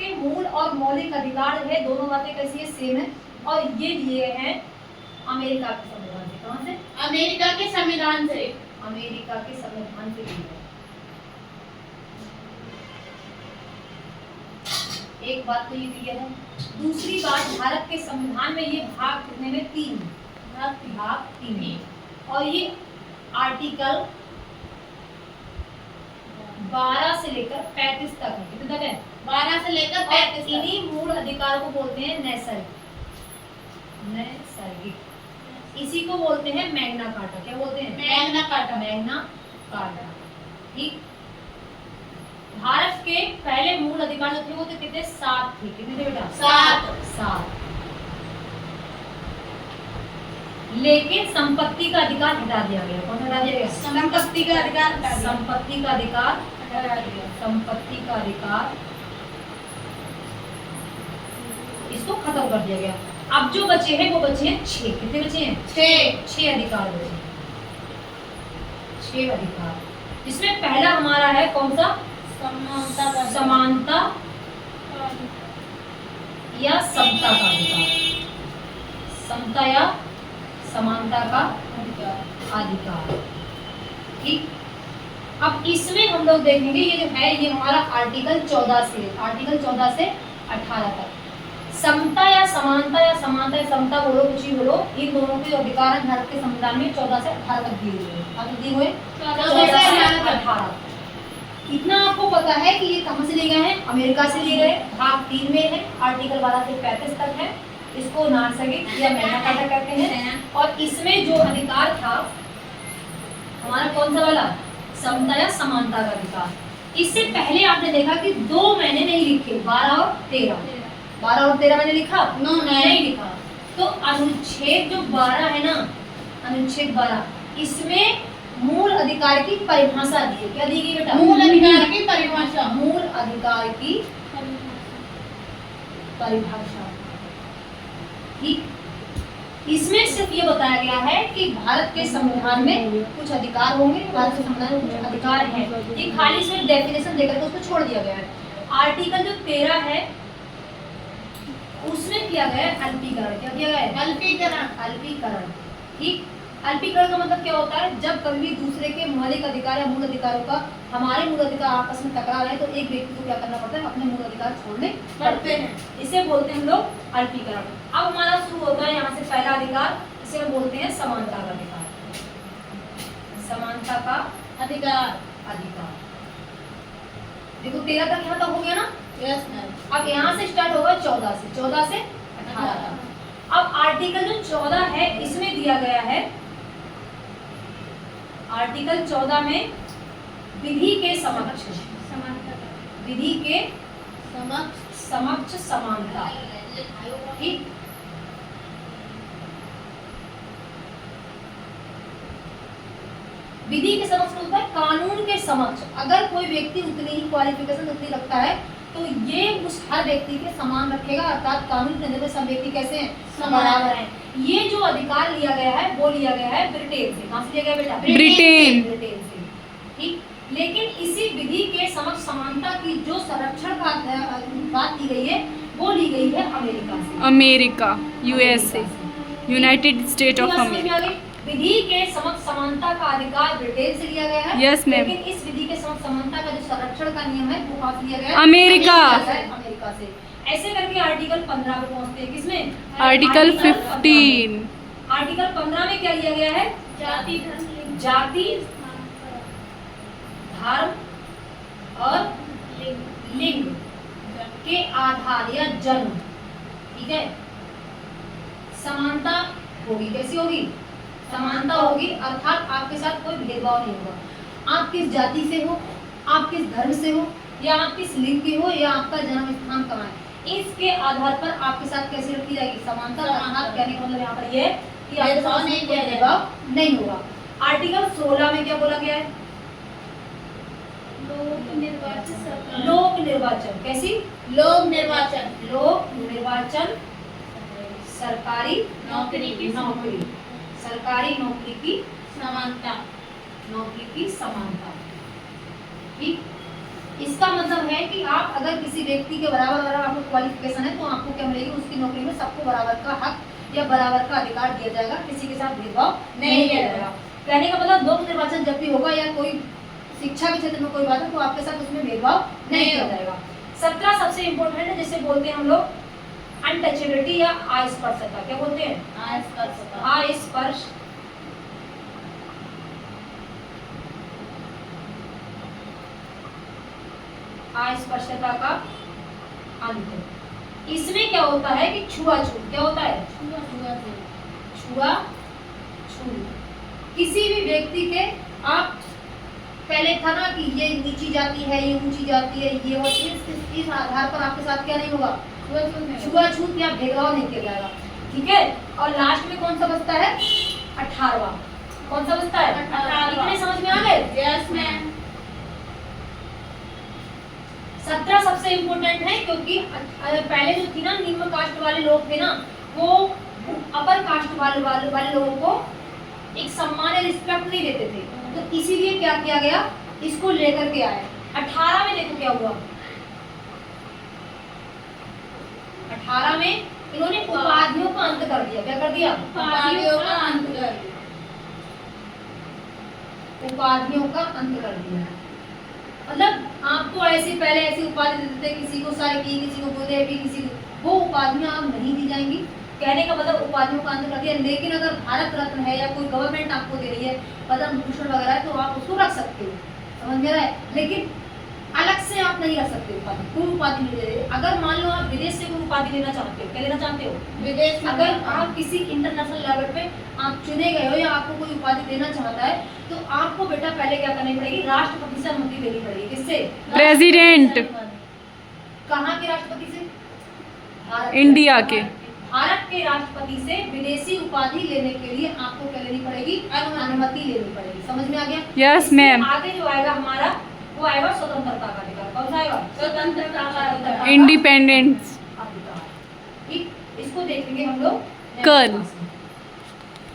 के मूल और मौलिक अधिकार है, दोनों बातें कैसी है, सेम है। और ये दिए हैं अमेरिका के संविधान से। कहां से? अमेरिका के संविधान से। अमेरिका के संविधान से दिए हैं। एक बात तो ये क्लियर है। दूसरी बात, भारत के संविधान में ये भाग कितने में? 3 भाग 3 और ये आर्टिकल 12 से लेकर 35 तक है। कितने तक है? 12 से लेकर 35 तक। इन्हीं मूल अधिकारों को बोलते हैं नैसर्गिक। इसी को बोलते हैं मैग्ना कार्टा। क्या बोलते हैं? Magna carta. Magna carta. ठीक। भारत के पहले मूल अधिकार जो थे वो कितने? 7 थे। कितने थे बेटा? 7। लेकिन संपत्ति का अधिकार हटा दिया गया। कौन हटा दिया गया? संपत्ति का अधिकार हटा दिया। संपत्ति का अधिकार हटा दिया। संपत्ति का अधिकार इसको खत्म कर दिया गया। अब जो बचे हैं वो बचे हैं 6। कितने बचे हैं? 6 अधिकार बचे। 6 अधिकार, जिसमें पहला हमारा है कौन सा? समानता या समता का अधिकार। समता या समानता का अधिकार। ठीक। अब इसमें हम लोग देखेंगे ये जो है ये हमारा आर्टिकल 14 से 18 तक। समता या समानता या समानता या समता बोलो, कुछ ही बोलो, इन दोनों के अधिकार भारत के संविधान में 14 से 18 तक दिए हुए हैं। 14 से 18। इतना आपको पता है कि ये कहां से लिए गए हैं? अमेरिका से लिए गए। भाग 3 में है, आर्टिकल 12 से 35 तक है। इसको नैसर्गिक या मैग्ना कार्टा कहते हैं। और इसमें जो अधिकार था हमारा कौन सा वाला? समता या समानता का अधिकार। इससे पहले आपने देखा कि 2 मैंने नहीं लिखे, 12 और 13। 12 और 13 मैंने लिखा? नहीं लिखा। तो अनुच्छेद जो 12 है ना, अनुच्छेद 12, इसमें मूल अधिकार की परिभाषा दी है। क्या दी गई बेटा? मूल अधिकार की परिभाषा। मूल अधिकार की परिभाषा। ठीक। इसमें सिर्फ ये बताया गया है कि भारत के संविधान में कुछ अधिकार होंगे, भारत के संविधान में कुछ अधिकार हैं। ये खाली इसमें डेफिनेशन देकर के उसको छोड़ दिया गया है। आर्टिकल जो 13 है उसमें किया गया है अल्पीकरण। क्या किया गया है? अल्पीकरण। ठीक। अल्पीकरण का मतलब क्या होता है? जब कभी दूसरे के मौलिक अधिकार या मूल अधिकारों का हमारे मूल अधिकार आपस में टकरा रहे हैं तो एक व्यक्ति को क्या करना पड़ता है? अपने मूल अधिकार छोड़ने पड़ते हैं। इसे बोलते हैं हम लोग अल्पीकरण। अब हमारा शुरू होता है यहाँ से पहला अधिकार, इसे हम बोलते हैं समानता का अधिकार। समानता का अधिकार। देखो 13 तक यहाँ तक हो गया ना? Yes ma'am. अब यहाँ से स्टार्ट होगा 14 से 18 तक। अब आर्टिकल जो 14 है इसमें दिया गया है, आर्टिकल 14 में विधि के समक्ष समानता। ठीक। विधि के समक्ष होता है कानून के समक्ष। अगर कोई व्यक्ति उतनी ही क्वालिफिकेशन उतनी रखता है तो ये उस हर व्यक्ति के समान रखेगा, अर्थात कानून के अंदर में सब व्यक्ति कैसे हैं? बराबर हैं। ये जो अधिकार लिया गया है वो लिया गया है ब्रिटेन से। कहां से लिया गया बेटा? ब्रिटेन से। ठीक। लेकिन इसी विधि के समक्ष समानता की जो संरक्षण का बात की गई है वो ली गई है America, USA, United State of America. विधि के समक्ष समानता का अधिकार ब्रिटेन से लिया गया है। Yes ma'am. लेकिन इस विधि के समक्ष समानता का जो संरक्षण का नियम है वो कहां से लिया गया है? अमेरिका से। ऐसे करके आर्टिकल 15 पे पहुंचते हैं। किसमें? आर्टिकल 15। आर्टिकल 15 में क्या लिया गया है? जाति, धर्म और लिंग के आधार या जन्म। ठीक है। समानता होगी। कैसी होगी? समानता होगी, अर्थात आपके साथ कोई भेदभाव नहीं होगा। आप किस जाति से हो, आप किस धर्म से हो, या आप किस लिंग के हो, या आपका जन्म स्थान कहाँ है, इसके आधार पर आपके साथ कैसे रखी जाएगी? समानता। कहने का मतलब यहाँ पर ये है कि आपके साथ भेदभाव नहीं होगा। आर्टिकल 16 में क्या बोला गया है? लोक निर्वाचन। कैसी? लोक निर्वाचन। लोक निर्वाचन, सरकारी नौकरी की सरकारी नौकरी की समानता। ठीक। इसका मतलब है कि आप अगर किसी व्यक्ति के बराबर अगर आपको क्वालिफिकेशन है तो आपको क्या मिलेगी, उसकी नौकरी में सबको बराबर का हक या बराबर का अधिकार दिया जाएगा, किसी के साथ भेदभाव नहीं किया जाएगा। कहने का मतलब लोक निर्वाचन जब भी होगा या कोई शिक्षा के क्षेत्र में कोई बात है तो आपके साथ उसमें भेदभाव नहीं किया जाएगा। 17 सबसे इम्पोर्टेंट है, जिसे बोलते हैं हम लोग अनटचेबिलिटी या अस्पर्शता। क्या बोलते हैं? अस्पर्श। अस्पर्शता का अंत। इसमें क्या होता है कि छुआछूत। क्या होता है? छुआछूत। किसी भी व्यक्ति के, आप पहले था ना कि ये नीची जाति है, ये ऊंची जाति है, ये और इस आधार पर आपके साथ क्या नहीं होगा, छुआछूत या भेदभाव नहीं किया जाएगा। ठीक है। और लास्ट में कौन सा बचता है? 18वां। कौन सा बचता है? 18वां। इतने समझ में आ गए? Yes ma'am. 17 सबसे इम्पोर्टेंट है क्योंकि पहले जो थी ना निम्न कास्ट वाले लोग थे ना, वो अपर कास्ट वाले लोगों को एक सम्मान या रिस्पेक्ट नहीं देते थे, तो इसीलिए क्या किया गया, इसको लेकर के आए। 18 में देखो क्या हुआ, 18 में इन्होंने उपाधियों का अंत कर दिया। क्या कर दिया? उपाधियों का अंत कर दिया। उपाधियों का अंत कर दिया। मतलब आपको ऐसे पहले ऐसी उपाधि देते थे, किसी को सर की, किसी को गोदे भी, किसी को, वो उपाधियां अब नहीं दी जाएंगी। कहने का मतलब उपाधियों का अंत कर दिया। लेकिन अगर भारत रत्न है या कोई गवर्नमेंट आपको दे रही है, पद्म भूषण वगैरह है, तो आप उसको रख सकते हो, समझ में आ रहा है। लेकिन अलग से आप नहीं रख सकते उपाधि, कोई उपाधि नहीं दे रहे। अगर मान लो आप विदेश से कोई उपाधि लेना चाहते हो, क्या लेना चाहते हो? विदेश में अगर आप किसी इंटरनेशनल लेवल पे आप चुने गए हो या आपको कोई उपाधि देना चाहता है, तो आपको बेटा पहले क्या करनी पड़ेगी, राष्ट्रपति से अनुमति लेनी पड़ेगी। किससे? प्रेसिडेंट। कहाँ के राष्ट्रपति से? भारत इंडिया के। भारत के राष्ट्रपति से विदेशी उपाधि लेने के लिए आपको क्या लेनी पड़ेगी? अनुमति लेनी पड़ेगी। समझ में आ गया? यस इसके मैम। आगे जो आएगा हमारा, वो आएगा स्वतंत्रता का अधिकार। कौन सा आएगा? स्वतंत्रता का अधिकार। इंडिपेंडेंस। अधिकार। ठीक, इसको देखेंगे हम लोग कल।